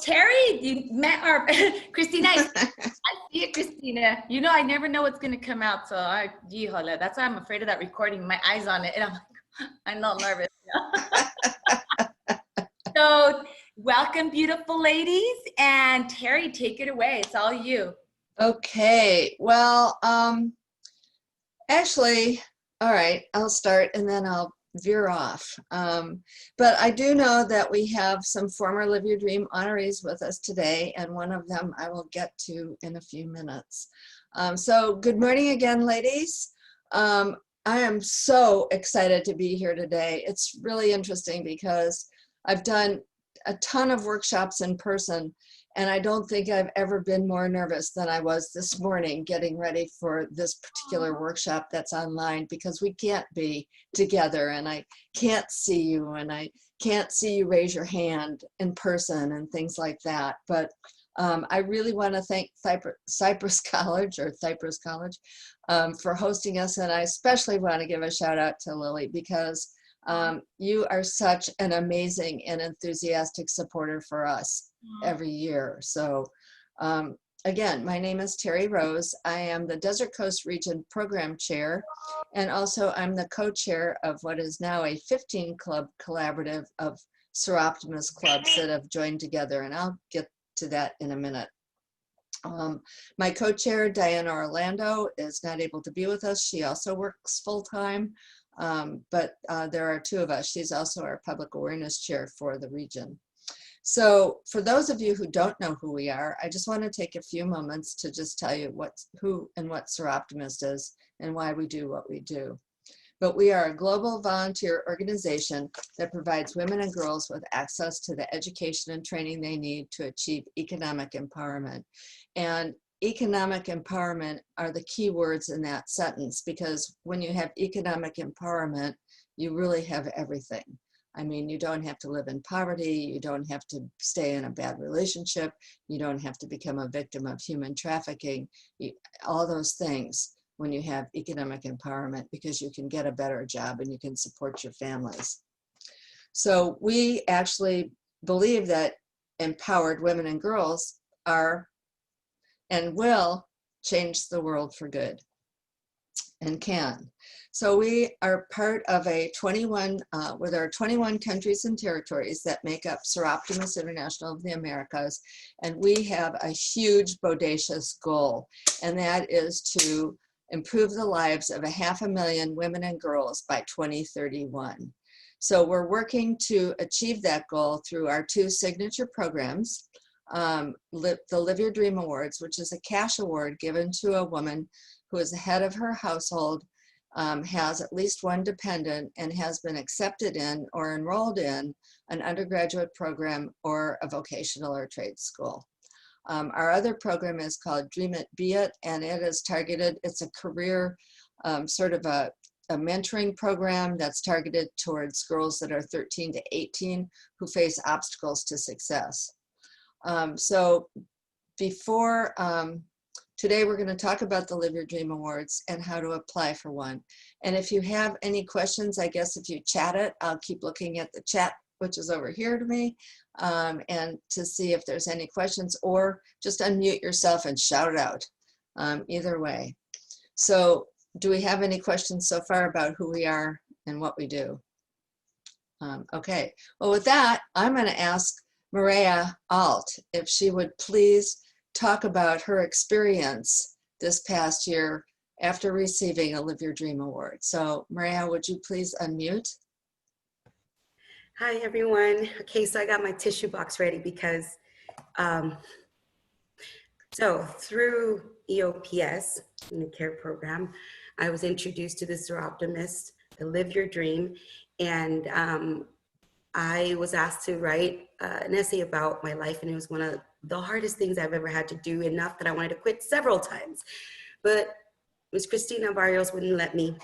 Terry, you met our Christina. I see it, Christina. You know, I never know what's gonna come out. So that's why I'm afraid of that recording. My eyes on it, and I'm like, I'm not nervous. So, welcome, beautiful ladies, and Terry, take it away. It's all you. Okay. Well, actually, all right. I'll start, and then I'll veer off. But I do know that we have some former Live Your Dream honorees with us today, and one of them I will get to in a few minutes. So good morning again, ladies. I am so excited to be here today. It's really interesting because I've done a ton of workshops in person, and I don't think I've ever been more nervous than I was this morning getting ready for this particular workshop that's online, because we can't be together, and I can't see you, and I can't see you raise your hand in person and things like that. But I really want to thank Cypress College for hosting us, and I especially want to give a shout out to Lily, because you are such an amazing and enthusiastic supporter for us every year. So again, my name is Terry Rose. I am the Desert Coast Region Program Chair, and also I'm the co-chair of what is now a 15-club collaborative of Seroptimus clubs that have joined together, and I'll get to that in a minute. My co-chair, Diana Orlando, is not able to be with us. She also works full-time, but there are two of us. She's also our public awareness chair for the region. So for those of you who don't know who we are, I just want to take a few moments to just tell you who and what Seroptimist is and why we do what we do. But we are a global volunteer organization that provides women and girls with access to the education and training they need to achieve economic empowerment. And economic empowerment are the key words in that sentence, because when you have economic empowerment, you really have everything. I mean, you don't have to live in poverty, you don't have to stay in a bad relationship, you don't have to become a victim of human trafficking, all those things when you have economic empowerment, because you can get a better job and you can support your families. So we actually believe that empowered women and girls are and will change the world for good, and can. So we are part of a 21, with our 21 countries and territories that make up Seroptimus International of the Americas, and we have a huge, bodacious goal, and that is to improve the lives of 500,000 women and girls by 2031. So we're working to achieve that goal through our two signature programs, the Live Your Dream Awards, which is a cash award given to a woman who is the head of her household, has at least one dependent, and has been accepted in or enrolled in an undergraduate program or a vocational or trade school. Our other program is called Dream It, Be It, and it is targeted, it's a career, sort of a mentoring program that's targeted towards girls that are 13 to 18 who face obstacles to success. So before, today we're going to talk about the Live Your Dream Awards and how to apply for one. And if you have any questions, I guess if you chat it, I'll keep looking at the chat, which is over here to me, and to see if there's any questions, or just unmute yourself and shout it out, either way. So do we have any questions so far about who we are and what we do? Okay, well with that, I'm going to ask Maria Alt if she would please talk about her experience this past year after receiving a Live Your Dream Award. So Maria, would you please unmute? Hi everyone. Okay, so I got my tissue box ready because, so through EOPS, in the CARE program, I was introduced to the Seroptimist, the Live Your Dream, and I was asked to write an essay about my life, and it was one of the hardest things I've ever had to do, enough that I wanted to quit several times. But Miss Christina Barrios wouldn't let me,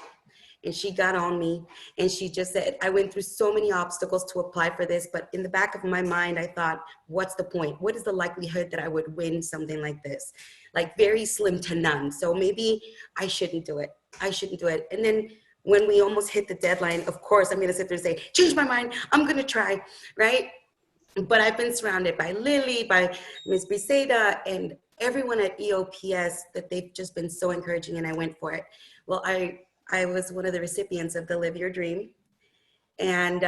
and she got on me, and she just said, I went through so many obstacles to apply for this, but in the back of my mind, I thought, what's the point? What is the likelihood that I would win something like this? Like very slim to none. So maybe I shouldn't do it. I shouldn't do it. And then when we almost hit the deadline, of course, I'm gonna sit there and say, change my mind, I'm gonna try, right? But I've been surrounded by Lily, by Ms. Briseda, and everyone at EOPS that they've just been so encouraging, and I went for it. Well, I was one of the recipients of the Live Your Dream, and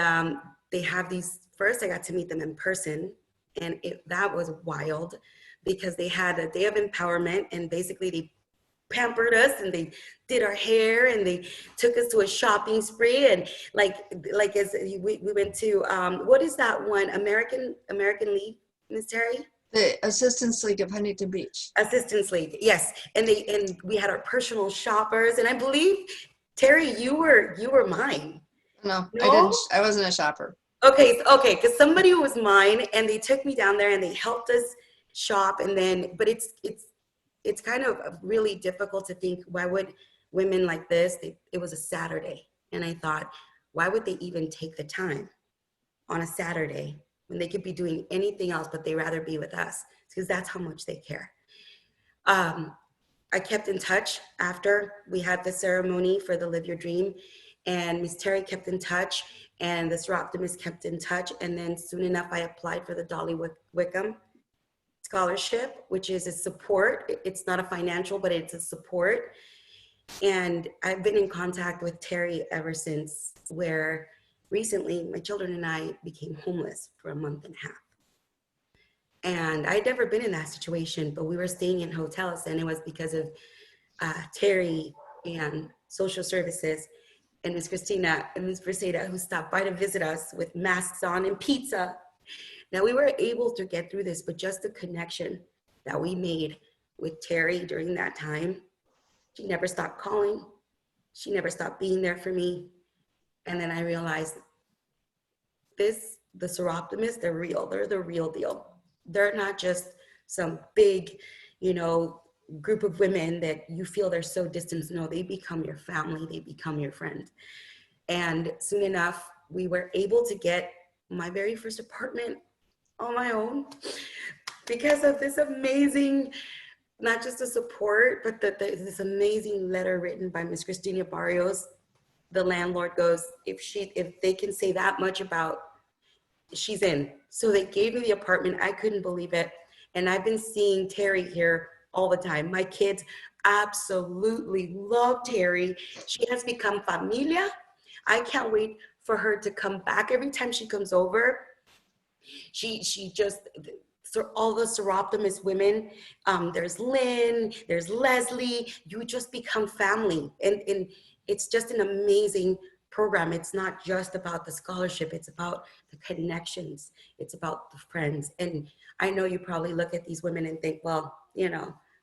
they have these, first I got to meet them in person, and that was wild because they had a day of empowerment, and basically they pampered us and they did our hair and they took us to a shopping spree, and like as we went to what is that one, American League, Miss Terry? The Assistance League of Huntington Beach. Assistance League, yes. And we had our personal shoppers, and I believe, Terry, you were mine. No, No? I didn't. I wasn't a shopper. Okay, because somebody was mine, and they took me down there and they helped us shop, and then, but it's kind of really difficult to think, why would women like this, it was a Saturday, and I thought, why would they even take the time on a Saturday when they could be doing anything else, but they rather be with us, because that's how much they care. I kept in touch after we had the ceremony for the Live Your Dream, and Miss Terry kept in touch, and the Seroptimist kept in touch, and then soon enough I applied for the Dolly Wickham scholarship, which is a support. It's not a financial, but it's a support. And I've been in contact with Terry ever since, where recently my children and I became homeless for a month and a half. And I'd never been in that situation, but we were staying in hotels, and it was because of Terry and social services and Miss Christina and Miss Briseda, who stopped by to visit us with masks on and pizza. Now, we were able to get through this, but just the connection that we made with Terry during that time, she never stopped calling. She never stopped being there for me. And then I realized the Seroptimists, they're real. They're the real deal. They're not just some big, group of women that you feel they're so distant. No, they become your family. They become your friend. And soon enough, we were able to get my very first apartment on my own because of this amazing, not just the support, but this amazing letter written by Miss Christina Barrios. The landlord goes, if they can say that much about, she's in. So they gave me the apartment. I couldn't believe it. And I've been seeing Terry here all the time. My kids absolutely love Terry. She has become familia. I can't wait for her to come back. Every time she comes over, she just, so all the Seroptimist women, there's Lynn, there's Leslie, you just become family. And it's just an amazing program. It's not just about the scholarship, it's about the connections, it's about the friends. And I know you probably look at these women and think, well,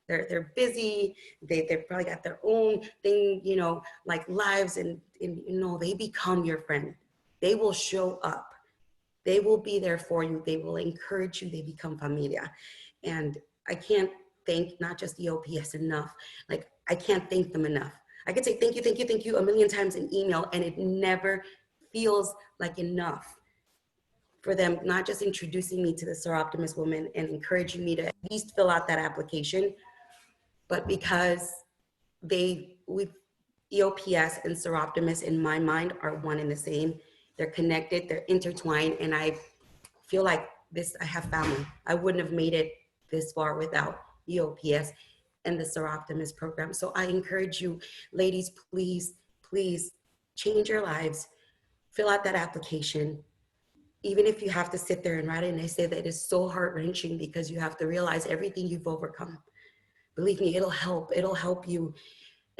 they're busy, they've probably got their own thing, like lives, and they become your friend. They will show up. They will be there for you. They will encourage you. They become familia. And I can't thank not just the OPS enough. Like, I can't thank them enough. I could say thank you, thank you, thank you a million times in email, and it never feels like enough for them not just introducing me to the Seroptimist woman and encouraging me to at least fill out that application, but because EOPS and Seroptimist in my mind are one and the same. They're connected, they're intertwined, and I feel like I have family. I wouldn't have made it this far without EOPS and the Seroptimist program. So I encourage you, ladies, please, please change your lives. Fill out that application. Even if you have to sit there and write it, and I say that it is so heart-wrenching because you have to realize everything you've overcome. Believe me, it'll help you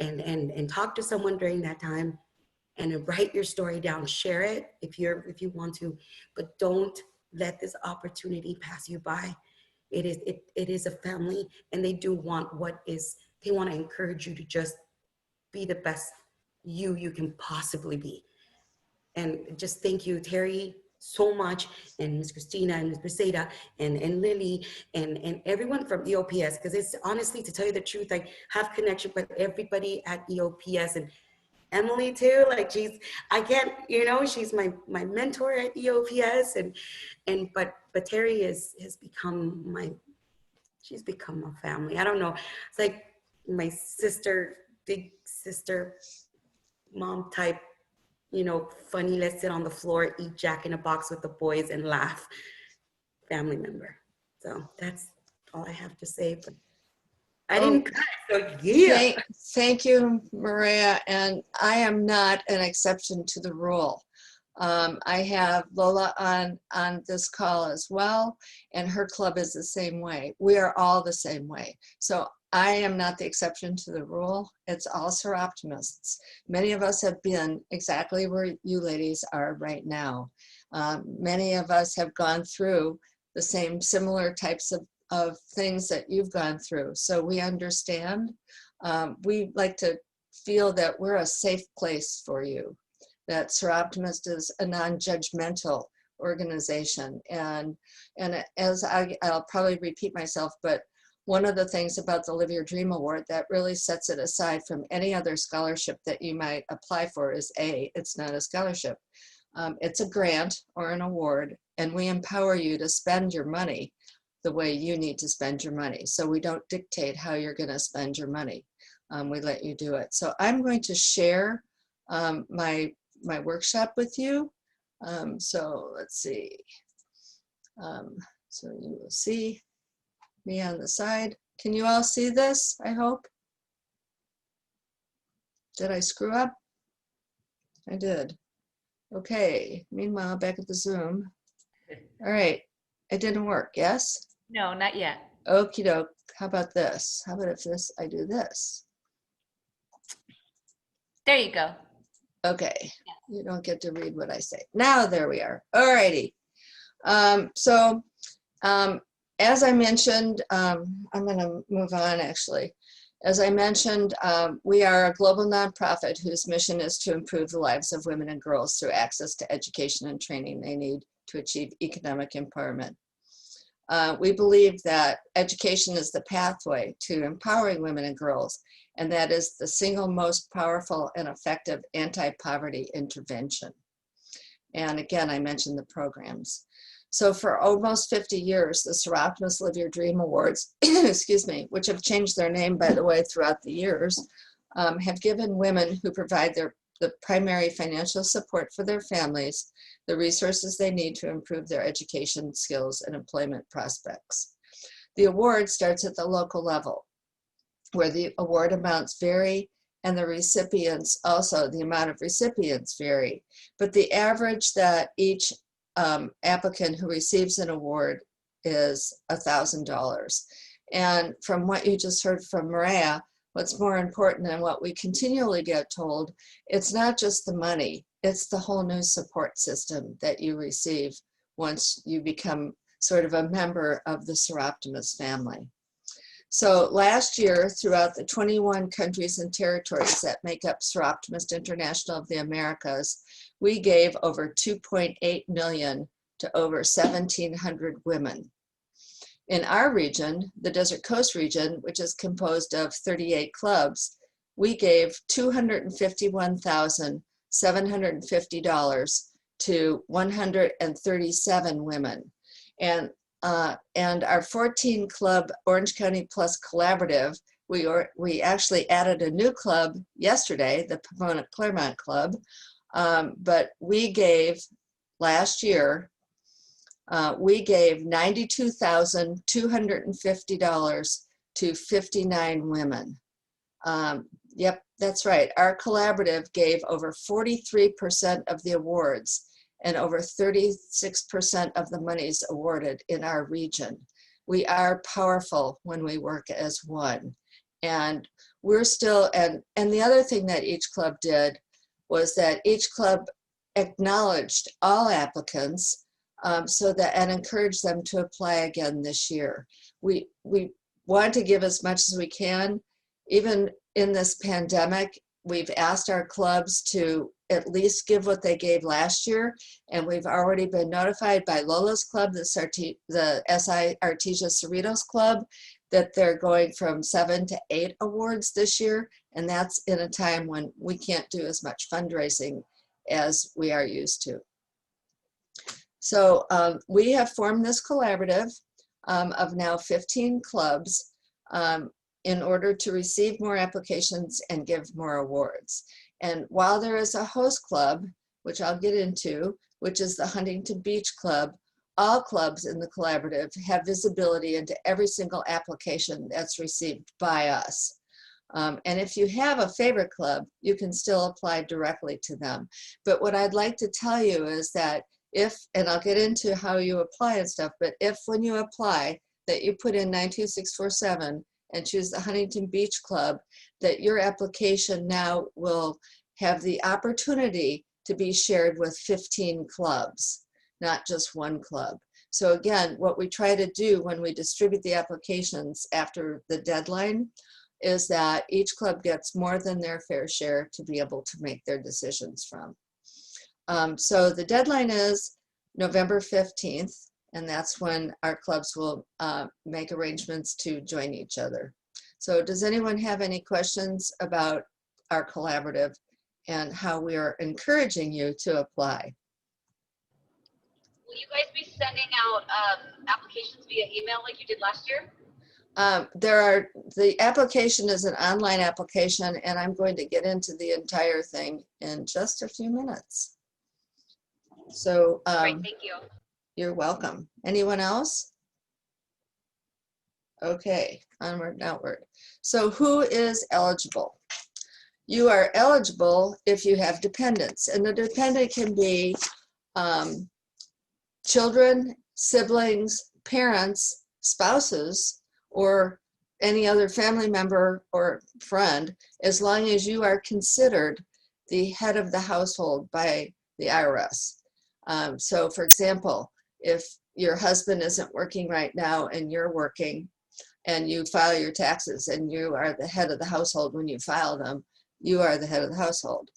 and talk to someone during that time and write your story down, share it if you want to, but don't let this opportunity pass you by. It is a family, and they do want they want to encourage you to just be the best you can possibly be. And just thank you, Terry, so much, and Miss Christina and Miss Briseda and Lily and everyone from EOPS, because it's honestly, to tell you the truth, I have connection with everybody at EOPS, and Emily too. Like she's my mentor at EOPS, but Terry has become she's become a family. I don't know. It's like my sister, big sister, mom type, funny, let's sit on the floor, eat Jack in a Box with the boys and laugh. family member. So that's all I have to say. But I Oh, didn't cry, so yeah. thank you, Maria. And I am not an exception to the rule. I have Lola on this call as well, and her club is the same way. We are all the same way. So I am not the exception to the rule. It's all seroptimists. Many of us have been exactly where you ladies are right now. Many of us have gone through the same similar types of things that you've gone through. So we understand. We like to feel that we're a safe place for you, that Seroptimist is a non-judgmental organization. And as I'll probably repeat myself, but one of the things about the Live Your Dream Award that really sets it aside from any other scholarship that you might apply for is it's not a scholarship. It's a grant or an award, and we empower you to spend your money the way you need to spend your money. So we don't dictate how you're going to spend your money. We let you do it. So I'm going to share my workshop with you. So let's see. So you will see me on the side. Can you all see this, I hope? Did I screw up? I did. Okay, meanwhile, back at the Zoom. All right, it didn't work, yes? No, not yet. Okie doke, how about this? How about if I do this? There you go. Okay, you don't get to read what I say. Now there we are. All righty. As I mentioned, I'm going to move on actually. As I mentioned, we are a global nonprofit whose mission is to improve the lives of women and girls through access to education and training they need to achieve economic empowerment. We believe that education is the pathway to empowering women and girls, and that is the single most powerful and effective anti-poverty intervention. And again, I mentioned the programs. So for almost 50 years, the Seroptimist Live Your Dream Awards, excuse me, which have changed their name, by the way, throughout the years, have given women who provide the primary financial support for their families the resources they need to improve their education skills and employment prospects. The award starts at the local level, where the award amounts vary and the recipients also, the amount of recipients vary. But the average that each applicant who receives an award is $1,000. And from what you just heard from Maria, what's more important and what we continually get told, it's not just the money, it's the whole new support system that you receive once you become sort of a member of the Seroptimist family. So last year, throughout the 21 countries and territories that make up Seroptimist International of the Americas, we gave over 2.8 million to over 1,700 women. In our region, the Desert Coast region, which is composed of 38 clubs, we gave $251,750 to 137 women. And our 14 club Orange County Plus Collaborative, we actually added a new club yesterday, the Pomona Claremont Club, but we gave last year, we gave $92,250 to 59 women. Yep, that's right. Our collaborative gave over 43% of the awards and over 36% of the monies awarded in our region. We are powerful when we work as one. And we're still, and the other thing that each club did was that each club acknowledged all applicants and encouraged them to apply again this year. We want to give as much as we can. Even in this pandemic, we've asked our clubs to at least give what they gave last year, and we've already been notified by Lola's club, the SI Artesia Cerritos Club, that they're going from 7 to 8 awards this year, and that's in a time when we can't do as much fundraising as we are used to. So we have formed this collaborative of now 15 clubs in order to receive more applications and give more awards. And while there is a host club, which I'll get into, which is the Huntington Beach Club, all clubs in the collaborative have visibility into every single application that's received by us. And if you have a favorite club, you can still apply directly to them. But what I'd like to tell you is that if, and I'll get into how you apply and stuff, but if when you apply that you put in 92647 and choose the Huntington Beach Club, that your application now will have the opportunity to be shared with 15 clubs, not just one club. So again, what we try to do when we distribute the applications after the deadline is that each club gets more than their fair share to be able to make their decisions from. So the deadline is November 15th, and that's when our clubs will make arrangements to join each other. So does anyone have any questions about our collaborative and how we are encouraging you to apply? Will you guys be sending out applications via email like you did last year? The application is an online application, and I'm going to get into the entire thing in just a few minutes. So Great, thank you. You're welcome. Anyone else? Okay, onward and outward. So who is eligible? You are eligible if you have dependents, and the dependent can be children, siblings, parents, spouses, or any other family member or friend, as long as you are considered the head of the household by the IRS. So for example, if your husband isn't working right now and you're working and you file your taxes and you are the head of the household when you file them, you are the head of the household.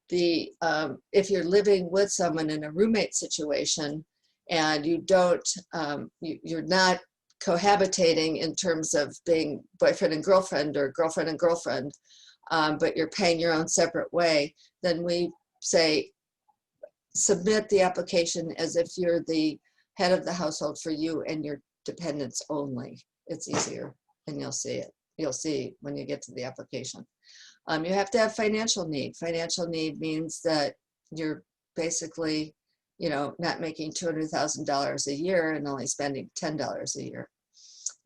If you're living with someone in a roommate situation and you don't, you're not cohabitating in terms of being boyfriend and girlfriend or girlfriend and girlfriend, but you're paying your own separate way, then we say submit the application as if you're the head of the household for you and your dependents only. It's easier, and you'll see it. You'll see when you get to the application. You have to have financial need. Financial need means that you're basically, you know, not making $200,000 a year and only spending $10 a year.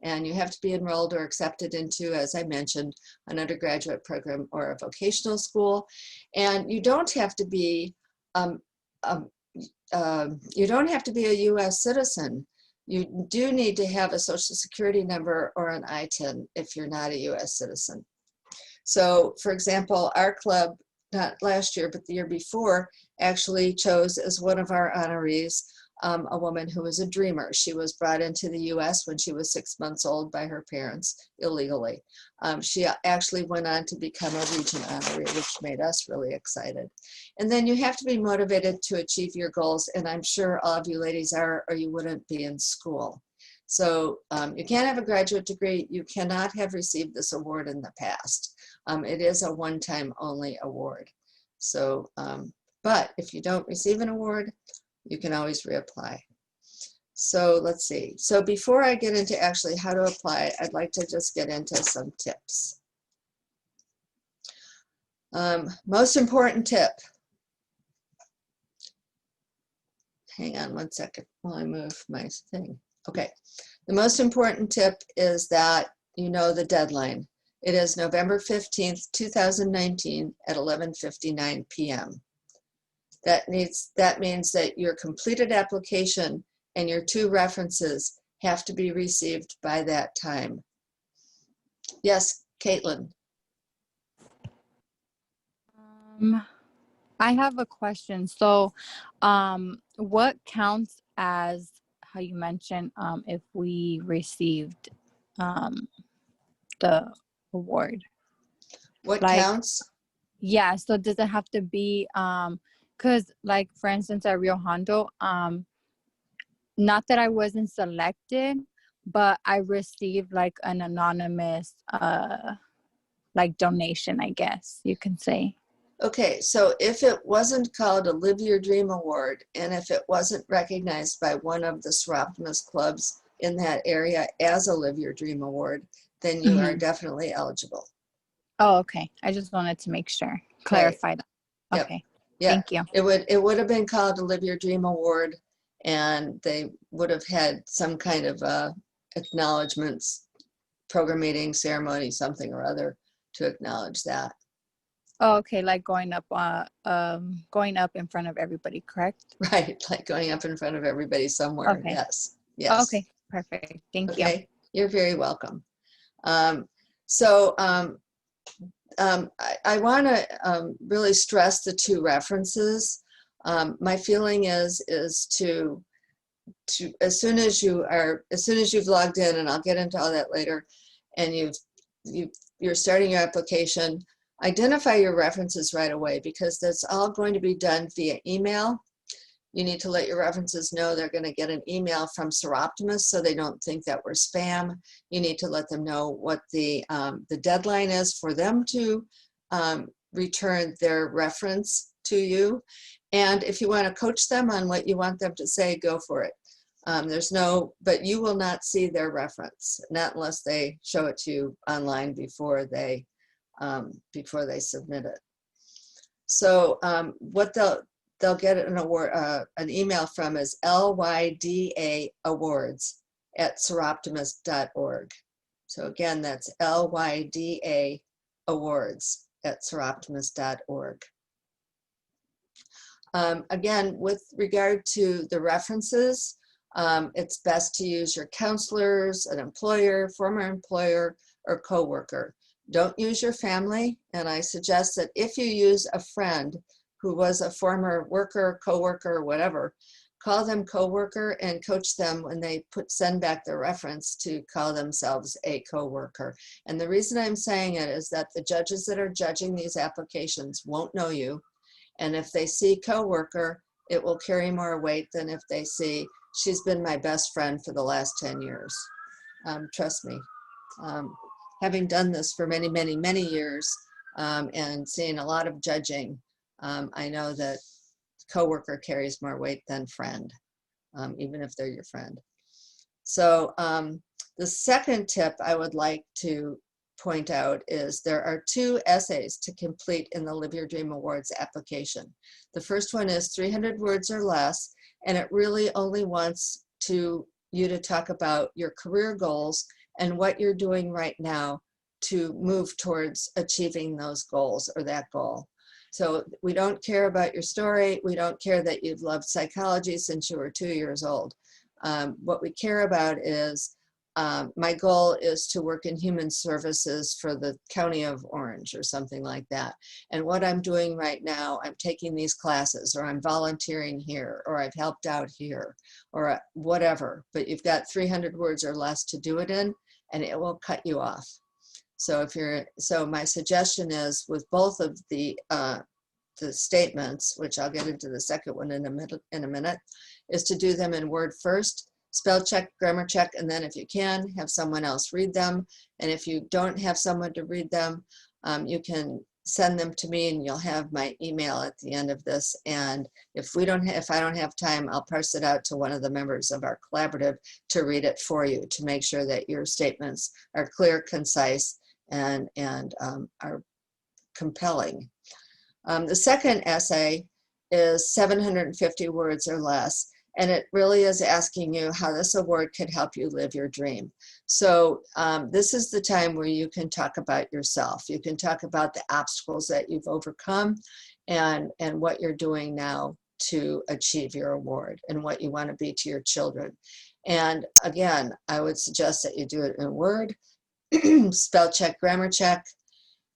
And you have to be enrolled or accepted into, as I mentioned, an undergraduate program or a vocational school. And you don't have to be a U.S. citizen. You do need to have a Social Security number or an ITIN if you're not a U.S. citizen. So, for example, our club, not last year, but the year before, actually chose as one of our honorees a woman who was a dreamer. She was brought into the U.S. when she was 6 months old by her parents illegally. She actually went on to become a region honoree, which made us really excited. And then you have to be motivated to achieve your goals, and I'm sure all of you ladies are, or you wouldn't be in school. So you can't have a graduate degree. You cannot have received this award in the past. It is a one-time only award. So, but if you don't receive an award, you can always reapply. So let's see. So before I get into actually how to apply, I'd like to just get into some tips. Most important tip. Hang on one second while I move my thing. Okay. The most important tip is that you know the deadline. It is November 15th, 2019 at 11:59 p.m. That means that your completed application and your 2 references have to be received by that time. Yes, Caitlin. I have a question. So what counts as, how you mentioned, if we received the award? What like, counts? Yeah, so does it have to be, because like for instance at Rio Hondo, not that I wasn't selected, but I received like an anonymous like donation, I guess you can say. Okay, so if it wasn't called a Live Your Dream Award, and if it wasn't recognized by one of the Seroptimus clubs in that area as a Live Your Dream Award, then you are definitely eligible. Oh, okay. I just wanted to make sure, clarify that. Yep. Okay, Yeah. thank you. It would have been called a Live Your Dream Award, and they would have had some kind of acknowledgements, program meeting, ceremony, something or other to acknowledge that. Oh, okay, like going up in front of everybody, correct? Right, like going up in front of everybody somewhere. Okay. Yes, yes. Okay, perfect. Thank you. Okay, you're very welcome. I want to really stress the 2 references. My feeling is to as soon as you've logged in, and I'll get into all that later, and you're starting your application, identify your references right away, because that's all going to be done via email. You need to let your references know they're going to get an email from Seroptimus so they don't think that we're spam. You need to let them know what the deadline is for them to return their reference to you. And if you want to coach them on what you want them to say, go for it. But you will not see their reference, not unless they show it to you online before they submit it. So what they'll get an award, an email from is lyda_awards@seroptimus.org. So again, that's lyda_awards@seroptimus.org. Again, with regard to the references, it's best to use your counselors, an employer, former employer, or coworker. Don't use your family, and I suggest that if you use a friend who was a former worker, coworker, whatever, call them coworker and coach them when they send back their reference to call themselves a coworker. And the reason I'm saying it is that the judges that are judging these applications won't know you. And if they see coworker, it will carry more weight than if they see, she's been my best friend for the last 10 years. Trust me. Having done this for many, many, many years and seeing a lot of judging, I know that coworker carries more weight than friend, even if they're your friend. So the second tip I would like to point out is there are 2 essays to complete in the Live Your Dream Awards application. The first one is 300 words or less, and it really only wants you to talk about your career goals and what you're doing right now to move towards achieving those goals or that goal. So we don't care about your story. We don't care that you've loved psychology since you were 2 years old. What we care about is, my goal is to work in human services for the County of Orange or something like that. And what I'm doing right now, I'm taking these classes, or I'm volunteering here, or I've helped out here, or whatever. But you've got 300 words or less to do it in, and it will cut you off. So my suggestion is with both of the statements, which I'll get into the second one in a minute, is to do them in Word first, spell check, grammar check, and then if you can, have someone else read them. And if you don't have someone to read them, you can send them to me and you'll have my email at the end of this. And if I don't have time, I'll parse it out to one of the members of our collaborative to read it for you, to make sure that your statements are clear, concise, and are compelling. The second essay is 750 words or less, and it really is asking you how this award could help you live your dream. So this is the time where you can talk about yourself. You can talk about the obstacles that you've overcome and what you're doing now to achieve your award and what you want to be to your children. And again, I would suggest that you do it in Word, spell check, grammar check,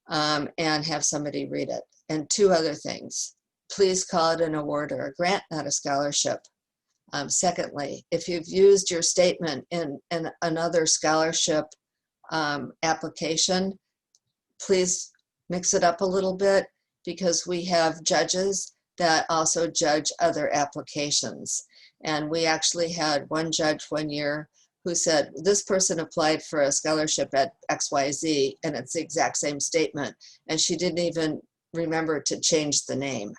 and have somebody read it. And 2 other things. Please call it an award or a grant, not a scholarship. Secondly, if you've used your statement in another scholarship application, please mix it up a little bit, because we have judges that also judge other applications. And we actually had one judge one year who said, this person applied for a scholarship at XYZ, and it's the exact same statement. And she didn't even remember to change the name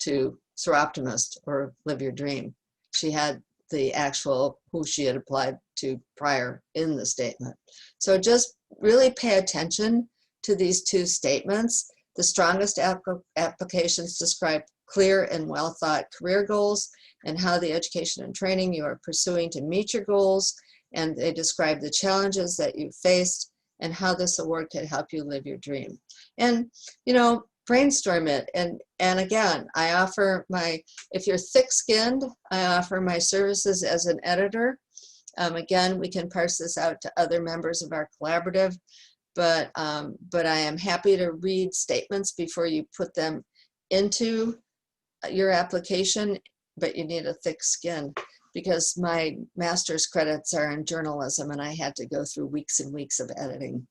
to Seroptimist or Live Your Dream. She had the actual who she had applied to prior in the statement. So just really pay attention to these 2 statements. The strongest applications describe clear and well thought career goals, and how the education and training you are pursuing to meet your goals, and they describe the challenges that you faced and how this award could help you live your dream. And, you know, brainstorm it. And again, I offer if you're thick-skinned, I offer my services as an editor. Again, we can parse this out to other members of our collaborative, but I am happy to read statements before you put them into your application, but you need a thick skin because my master's credits are in journalism and I had to go through weeks and weeks of editing.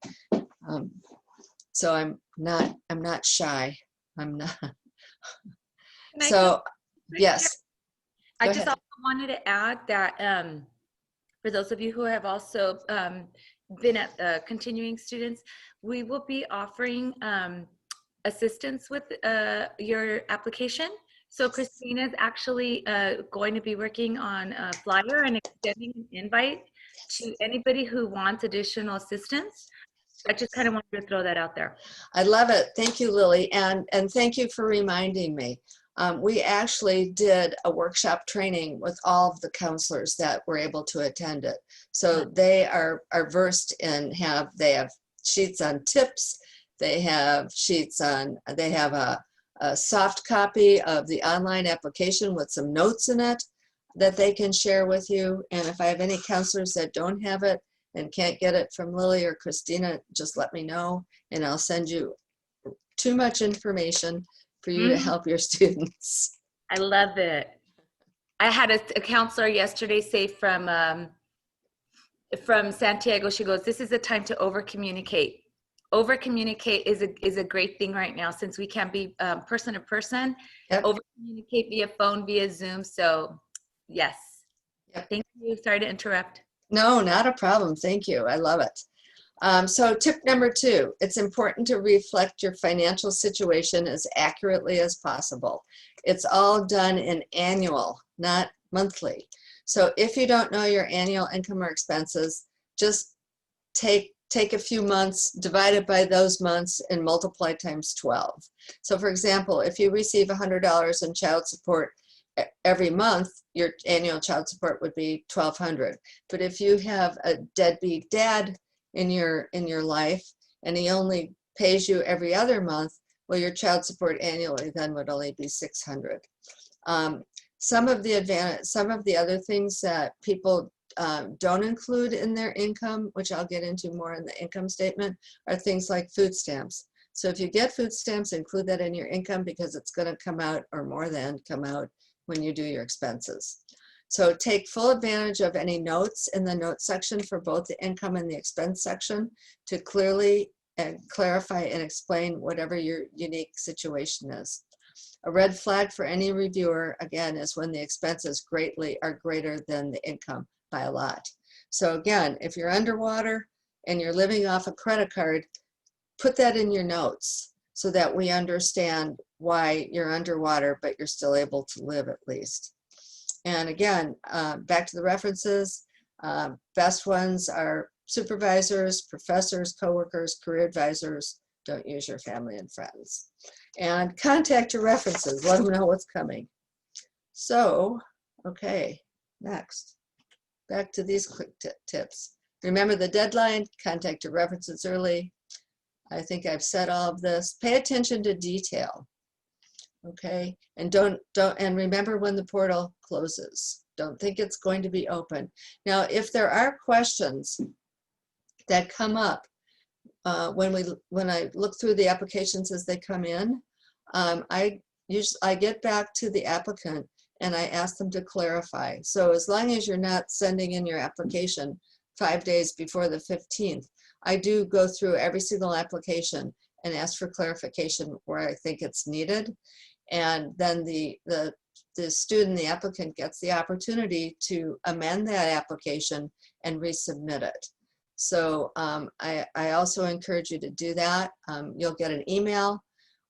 So I'm not shy. I'm not. Can I So just- yes. I Go just ahead. also wanted to add that for those of you who have also been at continuing students, we will be offering assistance with your application. So Christina is actually going to be working on a flyer and extending an invite to anybody who wants additional assistance. I just kind of wanted to throw that out there. I love it. Thank you, Lily. And thank you for reminding me. We actually did a workshop training with all of the counselors that were able to attend it. So they are versed in they have sheets on tips. They have sheets on, they have a soft copy of the online application with some notes in it that they can share with you. And if I have any counselors that don't have it and can't get it from Lily or Christina, just let me know and I'll send you too much information for you to help your students. I love it. I had a counselor yesterday say from Santiago, she goes, this is the time to over communicate. Over communicate is a great thing right now since we can't be person to person. Yep. Over communicate via phone, via Zoom. So yes. Yep. Thank you. Sorry to interrupt. No, not a problem. Thank you. I love it. So tip number 2, it's important to reflect your financial situation as accurately as possible. It's all done in annual, not monthly. So if you don't know your annual income or expenses, just take a few months, divide it by those months and multiply times 12. So for example, if you receive $100 in child support every month, your annual child support would be $1,200. But if you have a deadbeat dad in your life and he only pays you every other month, well, your child support annually then would only be $600. Some of the other things that people don't include in their income, which I'll get into more in the income statement, are things like food stamps. So if you get food stamps, include that in your income because it's going to come out or more than come out when you do your expenses. So take full advantage of any notes in the notes section for both the income and the expense section to clearly and clarify and explain whatever your unique situation is. A red flag for any reviewer, again, is when the expenses are greater than the income by a lot. So again, if you're underwater and you're living off a credit card, put that in your notes so that we understand why you're underwater, but you're still able to live at least. And again, back to the references, best ones are supervisors, professors, coworkers, career advisors. Don't use your family and friends. And contact your references, let them know what's coming. So, okay, next. Back to these quick tips. Remember the deadline, contact your references early. I think I've said all of this. Pay attention to detail. Okay, and and remember when the portal closes. Don't think it's going to be open. Now, if there are questions that come up when I look through the applications as they come in, I get back to the applicant and I ask them to clarify. So as long as you're not sending in your application 5 days before the 15th, I do go through every single application and ask for clarification where I think it's needed. And then the student, the applicant, gets the opportunity to amend that application and resubmit it. So I also encourage you to do that. You'll get an email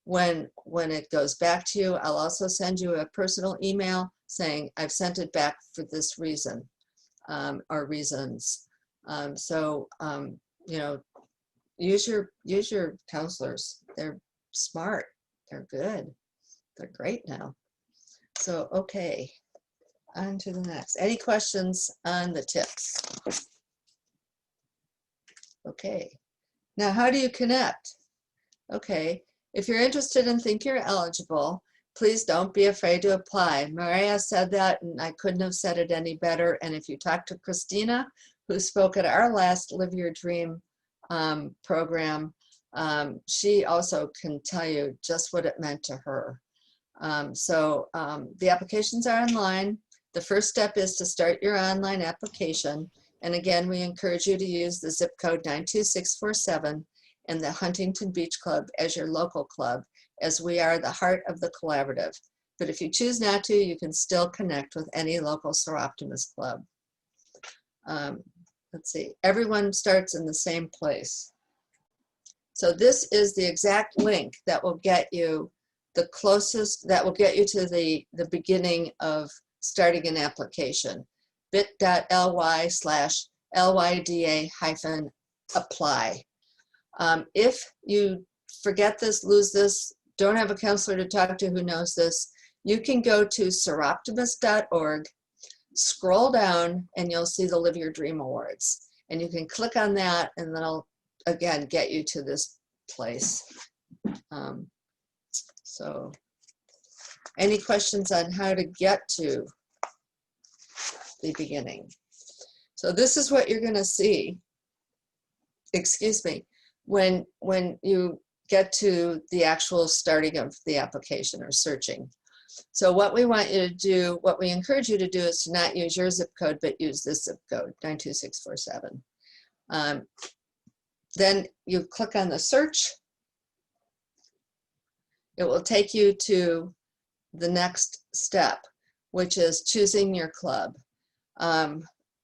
when it goes back to you. I'll also send you a personal email saying I've sent it back for this reason or reasons. You know, use your counselors. They're smart. They're good. They're great now. So, okay. On to the next. Any questions on the tips? Okay. Now, how do you connect? Okay. If you're interested and think you're eligible, please don't be afraid to apply. Maria said that, and I couldn't have said it any better. And if you talk to Christina, who spoke at our last Live Your Dream program, she also can tell you just what it meant to her. The applications are online. The first step is to start your online application. And again, we encourage you to use the zip code 92647 and the Huntington Beach Club as your local club, as we are the heart of the collaborative. But if you choose not to, you can still connect with any local Seroptimus club. Let's see, everyone starts in the same place. So this is the exact link that will get you the closest, that will get you to the beginning of starting an application, bit.ly/LYDA-apply. If you forget this, lose this, don't have a counselor to talk to who knows this, you can go to seroptimus.org, scroll down, and you'll see the Live Your Dream Awards. And you can click on that, and then I'll, again, get you to this place. So any questions on how to get to the beginning? So this is what you're going to see, excuse me, when you get to the actual starting of the application or searching. So what we want you to do, what we encourage you to do, is to not use your zip code, but use this zip code, 92647. Then you click on the search. It will take you to the next step, which is choosing your club.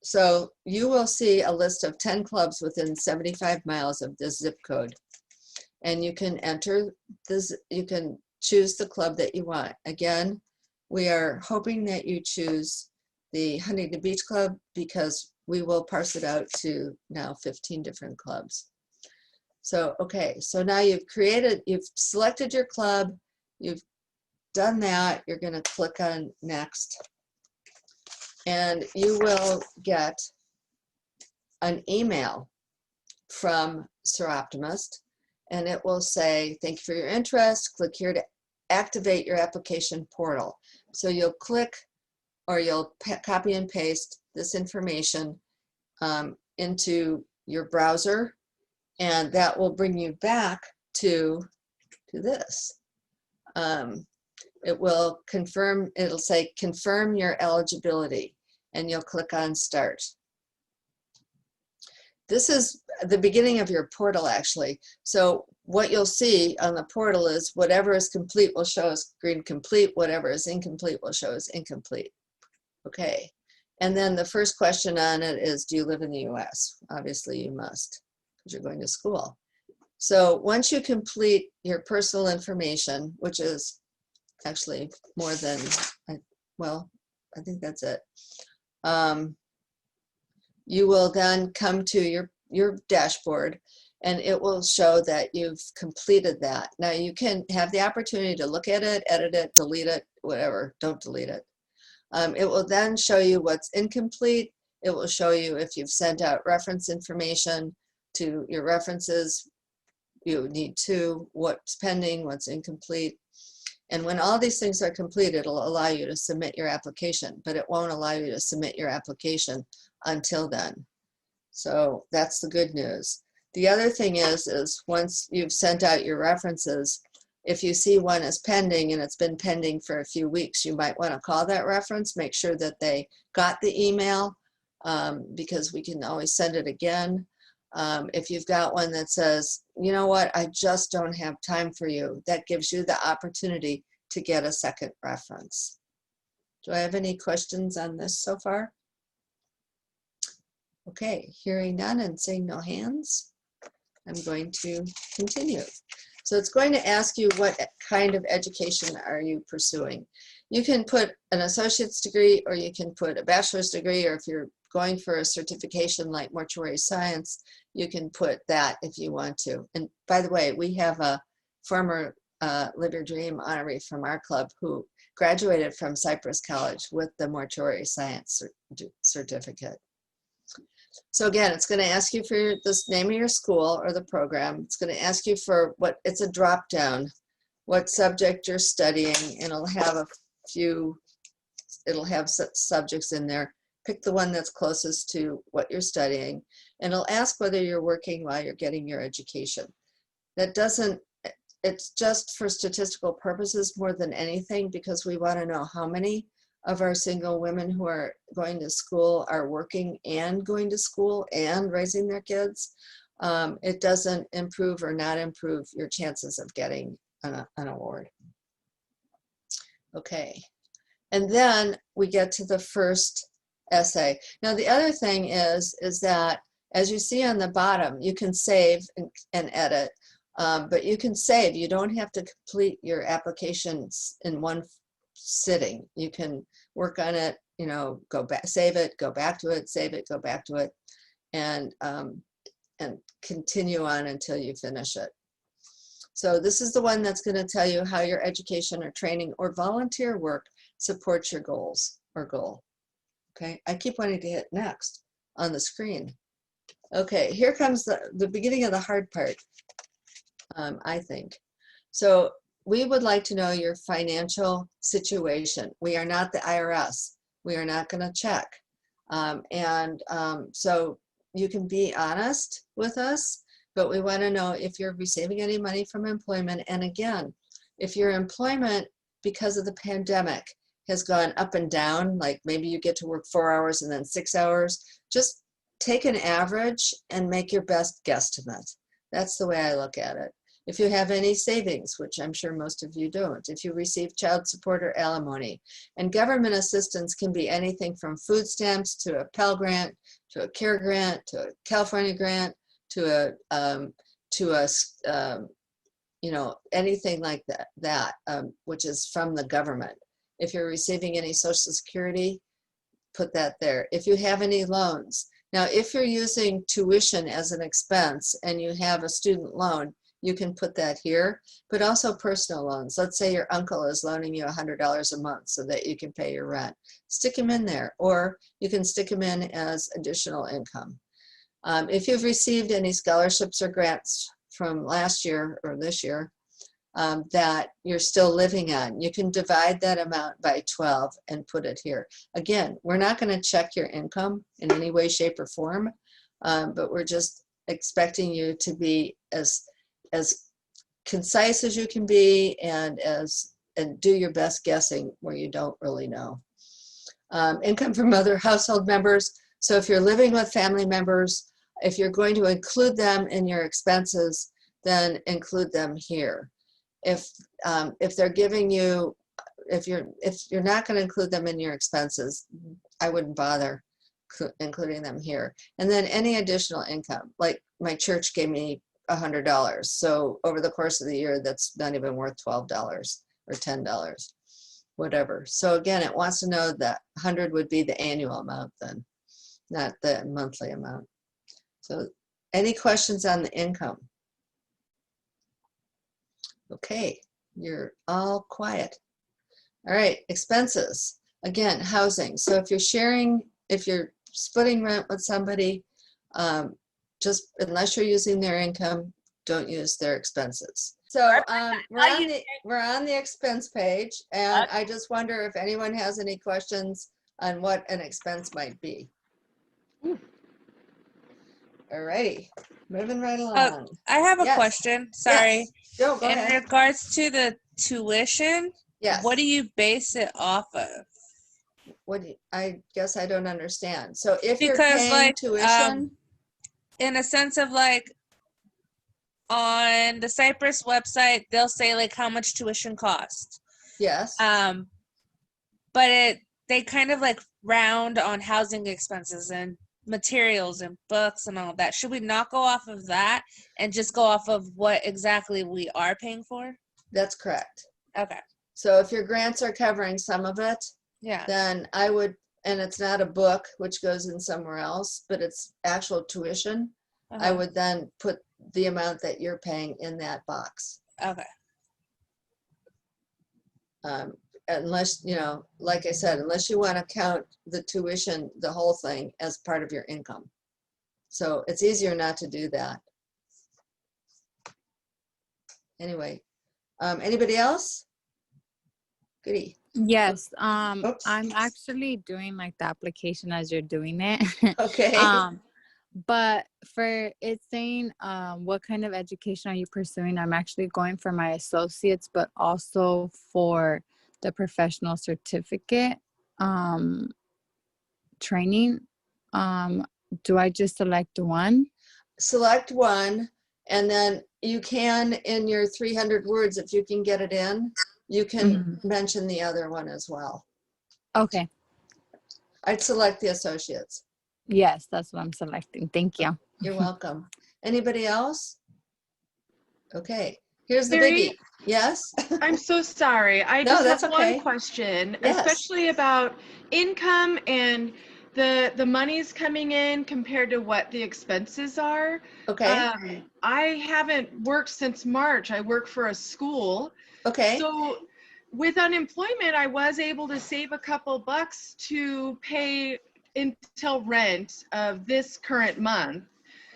So you will see a list of 10 clubs within 75 miles of this zip code. And you can enter this, you can choose the club that you want. Again, we are hoping that you choose the Huntington Beach Club, because we will parse it out to now 15 different clubs. So, okay, so now you've selected your club, you've done that, you're gonna click on next, and you will get an email from Seroptimist, and it will say, thank you for your interest, click here to activate your application portal. So you'll click, or you'll copy and paste this information into your browser, and that will bring you back to this. It will confirm, it'll say confirm your eligibility, and you'll click on start. This is the beginning of your portal, actually. So what you'll see on the portal is whatever is complete will show as green complete, whatever is incomplete will show as incomplete. Okay, and then the first question on it is, do you live in the US? Obviously you must, because you're going to school. So once you complete your personal information, which is actually more than, well, I think that's it. You will then come to your dashboard, and it will show that you've completed that. Now you can have the opportunity to look at it, edit it, delete it, whatever, don't delete it. It will then show you what's incomplete. It will show you if you've sent out reference information to your references. You need to, what's pending, what's incomplete. And when all these things are complete, it'll allow you to submit your application, but it won't allow you to submit your application until then. So that's the good news. The other thing is once you've sent out your references, if you see one is pending and it's been pending for a few weeks, you might want to call that reference, make sure that they got the email, because we can always send it again. If you've got one that says, you know what, I just don't have time for you, that gives you the opportunity to get a second reference. Do I have any questions on this so far? Okay, hearing none and seeing no hands, I'm going to continue. So it's going to ask you what kind of education are you pursuing. You can put an associate's degree, or you can put a bachelor's degree, or if you're going for a certification like mortuary science, you can put that if you want to. And by the way, we have a former Live Your Dream honoree from our club who graduated from Cypress College with the mortuary science certificate. So again, it's going to ask you for the name of your school or the program. It's going to ask you for what, it's a drop down, what subject you're studying, and it'll have subjects in there. Pick the one that's closest to what you're studying, and it'll ask whether you're working while you're getting your education. That doesn't, it's just for statistical purposes more than anything, because we want to know how many of our single women who are going to school are working and going to school and raising their kids. It doesn't improve or not improve your chances of getting an award. Okay, and then we get to the first essay. Now the other thing is that, as you see on the bottom, you can save and edit, but you can save. You don't have to complete your applications in one sitting. You can work on it, you know, go back, save it, go back to it, save it, go back to it, and continue on until you finish it. So this is the one that's going to tell you how your education or training or volunteer work supports your goals or goal. Okay, I keep wanting to hit next on the screen. Okay, here comes the beginning of the hard part, I think. So we would like to know your financial situation. We are not the IRS. We are not going to check. So you can be honest with us, but we want to know if you're receiving any money from employment. And again, if your employment, because of the pandemic, has gone up and down, like maybe you get to work 4 hours and then 6 hours, just take an average and make your best guesstimate. That's the way I look at it. If you have any savings, which I'm sure most of you don't, if you receive child support or alimony, and government assistance can be anything from food stamps to a Pell Grant, to a CARE Grant, to a California Grant, to a you know, anything like that, which is from the government. If you're receiving any Social Security, put that there. If you have any loans. Now, if you're using tuition as an expense and you have a student loan, you can put that here, but also personal loans. Let's say your uncle is loaning you $100 a month so that you can pay your rent. Stick them in there, or you can stick them in as additional income. If you've received any scholarships or grants from last year or this year that you're still living on, you can divide that amount by 12 and put it here. Again, we're not going to check your income in any way, shape, or form, but we're just expecting you to be as concise as you can be, and do your best guessing where you don't really know. Income from other household members. So if you're living with family members, if you're going to include them in your expenses, then include them here. If they're giving you, if you're not going to include them in your expenses, I wouldn't bother including them here. And then any additional income, like my church gave me $100. So over the course of the year, that's not even worth $12 or $10, whatever. So again, it wants to know that 100 would be the annual amount then, not the monthly amount. So any questions on the income? Okay, you're all quiet. All right, expenses. Again, housing. So if you're splitting rent with somebody, just unless you're using their income, don't use their expenses. So we're on the expense page, and I just wonder if anyone has any questions on what an expense might be. All righty, moving right along. I have a Yes. question. Sorry. Yes. Go In ahead. regards to the tuition, Yes. what do you base it off of? I guess I don't understand. So if you're Because paying like tuition, in a sense of like on the Cypress website, they'll say like how much tuition costs. yes. But they kind of like round on housing expenses and materials and books and all that. Should we not go off of that and just go off of what exactly we are paying for? That's correct. Okay. So if your grants are covering some of it, Yeah. then I would, and it's not a book which goes in somewhere else, but it's actual tuition, I would then put the amount that you're paying in that box. Okay. unless, you know, like I said, unless you want to count the tuition, the whole thing as part of your income. So it's easier not to do that. Anyway, anybody else? Goody. Yes, Oops. I'm actually doing like the application as you're doing it. Okay. But for it's saying, what kind of education are you pursuing? I'm actually going for my associates, but also for the professional certificate, training. Do I just select one? Select one, and then you can, in your 300 words, if you can get it in, you can Mhm. mention the other one as well. Okay. I'd select the associates. Yes, that's what I'm selecting. Thank you. You're welcome. Anybody else? Okay, here's the Terry, biggie. Yes? I'm so sorry. I No, just that's have one okay. question, Yes. especially about income and the monies coming in compared to what the expenses are. Okay, I haven't worked since March. I work for a school. okay, So with unemployment, I was able to save a couple bucks to pay until rent of this current month.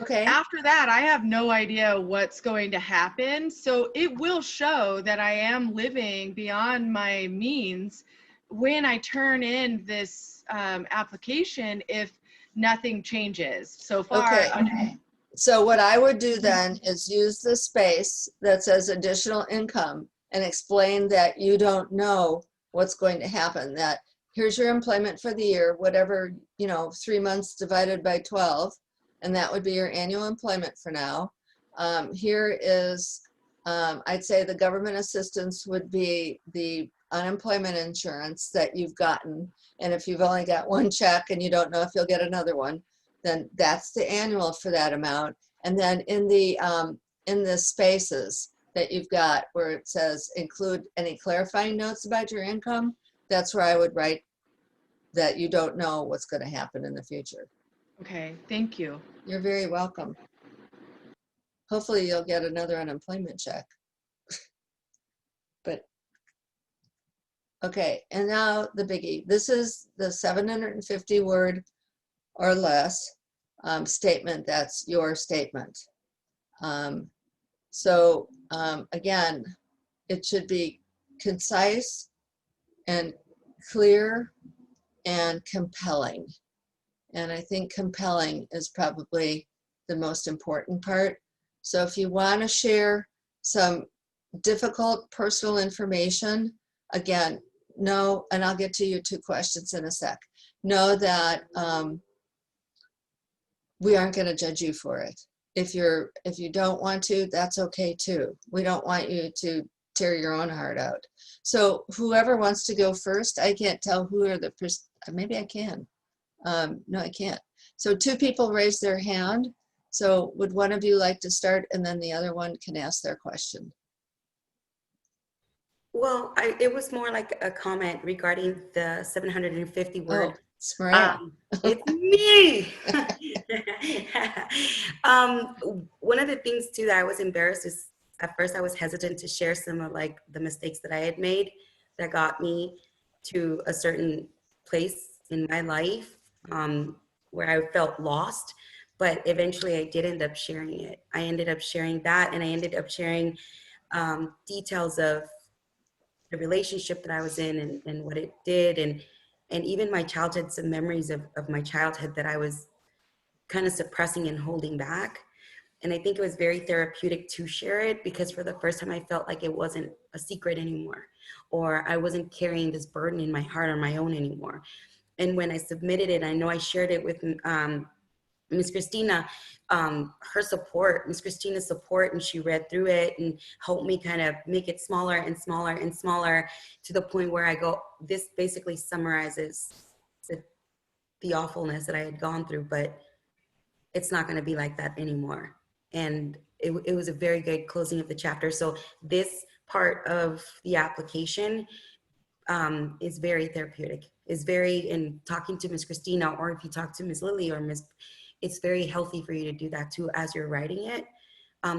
okay, After that, I have no idea what's going to happen. So it will show that I am living beyond my means when I turn in this application if nothing changes. So far, okay. So what I would do then is use the space that says additional income and explain that you don't know what's going to happen, that here's your employment for the year, whatever, you know, 3 months divided by 12, and that would be your annual employment for now. Here is, I'd say the government assistance would be the unemployment insurance that you've gotten. And if you've only got one check and you don't know if you'll get another one, then that's the annual for that amount. And then in the spaces that you've got where it says include any clarifying notes about your income, that's where I would write that you don't know what's going to happen in the future. okay, thank you. You're very welcome. Hopefully you'll get another unemployment check. But okay, and now the biggie. This is the 750 word or less statement. That's your statement. Again, it should be concise and clear and compelling. And I think compelling is probably the most important part. So if you want to share some difficult personal information, again, know, and I'll get to your 2 questions in a sec, know that we aren't going to judge you for it. If you don't want to, that's okay too. We don't want you to tear your own heart out. So whoever wants to go first, I can't tell who are the maybe I can. No, I can't. So 2 people raised their hand. So would one of you like to start, and then the other one can ask their question? Well, it was more like a comment regarding the 750 word. Oh, it's Maria. It's me. One of the things too that I was embarrassed is at first I was hesitant to share some of like the mistakes that I had made that got me to a certain place in my life where I felt lost. But eventually I did end up sharing it. I ended up sharing that, and I ended up sharing details of the relationship that I was in and what it did, and even my childhood, some memories of my childhood that I was kind of suppressing and holding back. And I think it was very therapeutic to share it because for the first time I felt like it wasn't a secret anymore, or I wasn't carrying this burden in my heart on my own anymore. And when I submitted it, I know I shared it with Miss Christina, her support, Miss Christina's support, and she read through it and helped me kind of make it smaller and smaller and smaller to the point where I go, this basically summarizes the awfulness that I had gone through, but it's not going to be like that anymore. And it was a very good closing of the chapter. So this part of the application is very therapeutic. Is very, in talking to Miss Christina, or if you talk to Miss Lily or Miss, it's very healthy for you to do that too as you're writing it.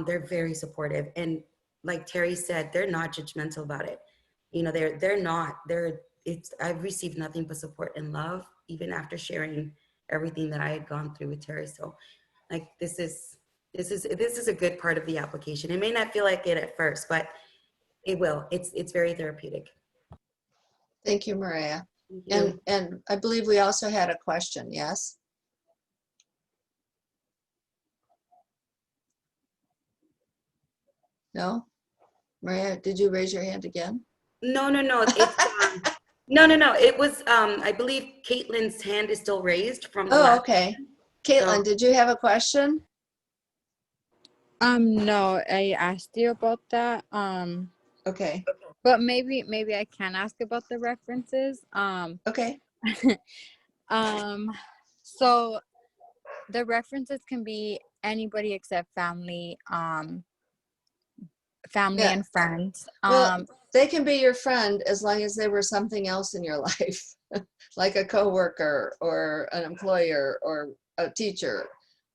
They're very supportive, and like Terry said, they're not judgmental about it. You know, I've received nothing but support and love, even after sharing everything that I had gone through with Terry. So like, this is a good part of the application. It may not feel like it at first, but it will. It's very therapeutic. Thank you, Maria. Thank you. And I believe we also had a question, yes? No? Maria, did you raise your hand again? No. It's no. It was I believe Caitlin's hand is still raised from the Oh, last. okay. Caitlin, So- did you have a question? No, I asked you about that. Okay, But maybe I can ask about the references. okay. So the references can be anybody except family, family Yeah. and friends. Well, they can be your friend as long as they were something else in your life, like a coworker or an employer or a teacher.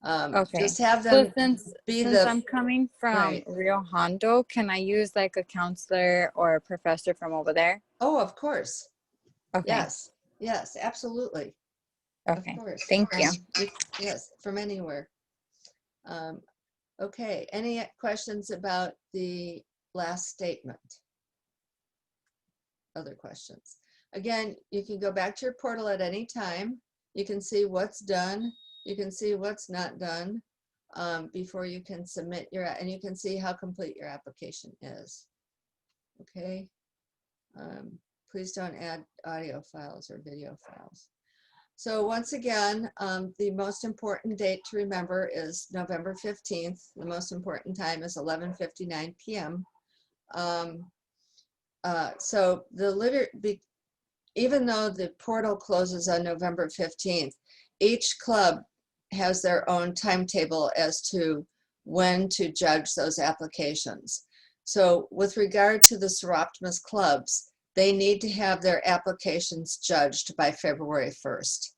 Okay. Just have So them since be I'm coming from right. Rio Hondo, can I use like a counselor or a professor from over there? Oh, of course. Okay. Yes, yes, absolutely. Okay. Of course. Thank you. Yes, from anywhere. Okay, any questions about the last statement? Other questions? Again, you can go back to your portal at any time. You can see what's done. You can see what's not done before you can submit and you can see how complete your application is. Okay. Please don't add audio files or video files. So once again, the most important date to remember is November 15th. The most important time is 11:59 p.m. So even though the portal closes on November 15th, each club has their own timetable as to when to judge those applications. So with regard to the Seroptimus clubs, they need to have their applications judged by February 1st.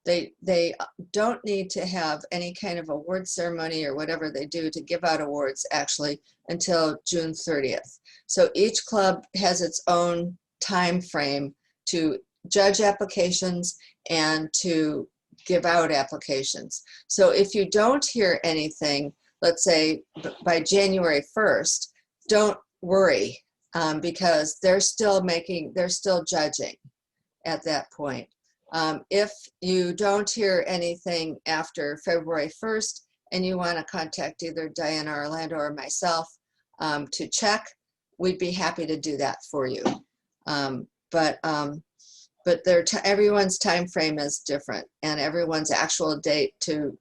They don't need to have any kind of award ceremony or whatever they do to give out awards actually until June 30th. So each club has its own time frame to judge applications and to give out applications. So if you don't hear anything, let's say by January 1st, don't worry because they're still judging at that point. If you don't hear anything after February 1st and you want to contact either Diana Orlando or myself to check, we'd be happy to do that for you. But everyone's time frame is different and everyone's actual date to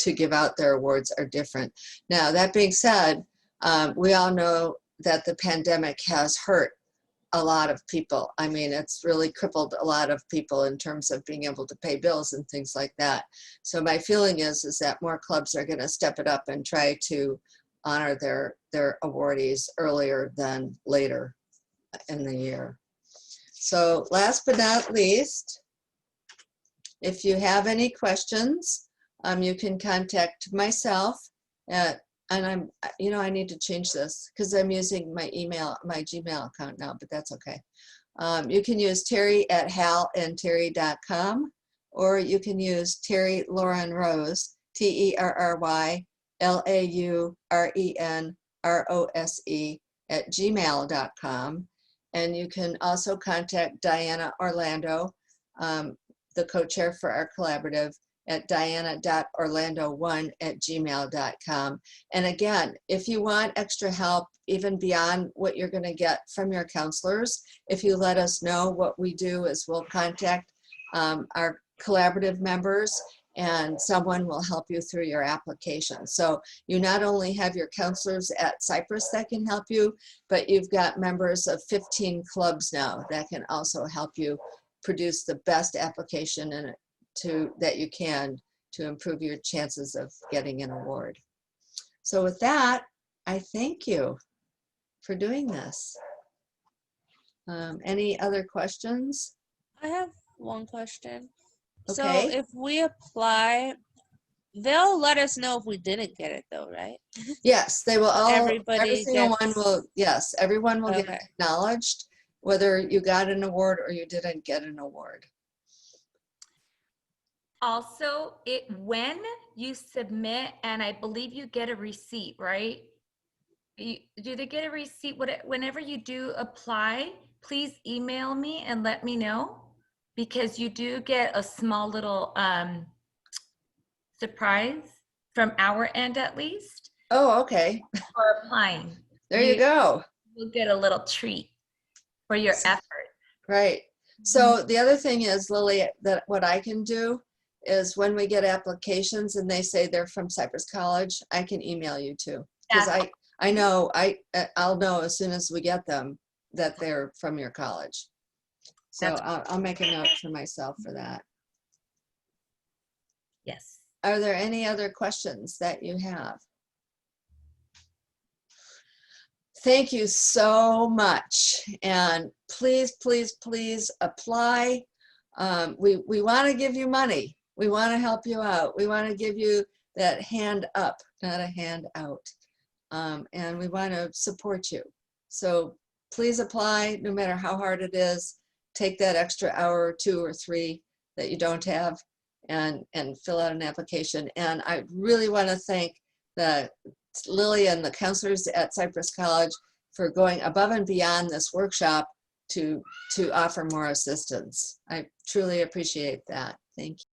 give out their awards are different. Now, that being said, we all know that the pandemic has hurt a lot of people. I mean, it's really crippled a lot of people in terms of being able to pay bills and things like that. So my feeling is that more clubs are going to step it up and try to honor their awardees earlier than later in the year. So last but not least, if you have any questions, you can contact myself at, and I need to change this because I'm using my Gmail account now, but that's okay. You can use Terry at halandterry.com, or you can use Terry Lauren Rose, TerryLaurenRose at gmail.com. And you can also contact Diana Orlando, the co-chair for our collaborative, at diana.orlando1@gmail.com. And again, if you want extra help, even beyond what you're going to get from your counselors, if you let us know, what we do is we'll contact our collaborative members and someone will help you through your application. So you not only have your counselors at Cypress that can help you, but you've got members of 15 clubs now that can also help you produce the best application that you can to improve your chances of getting an award. So with that, I thank you for doing this. Any other questions? I have one question. Okay. So if we apply, they'll let us know if we didn't get it though, right? Yes, they will all, Everybody every single one gets- will, yes, everyone will get Okay. acknowledged. whether you got an award or you didn't get an award. Also, when you submit, and I believe you get a receipt, right? Do they get a receipt? Whenever you do apply, please email me and let me know, because you do get a small little surprise from our end, at least, Oh, okay. for applying. There you go. You'll get a little treat for your effort. Right. So the other thing is, Lily, that what I can do is when we get applications and they say they're from Cypress College, I can email you too. Because I know I'll know as soon as we get them that they're from your college. So I'll make a note for myself for that. Yes. Are there any other questions that you have? Thank you so much. And please, please, please apply. We want to give you money. We want to help you out. We want to give you that hand up, not a hand out. And we want to support you. So please apply, no matter how hard it is. Take that extra hour or 2 or 3 that you don't have and fill out an application. And I really want to thank Lily and the counselors at Cypress College for going above and beyond this workshop to offer more assistance. I truly appreciate that. Thank you.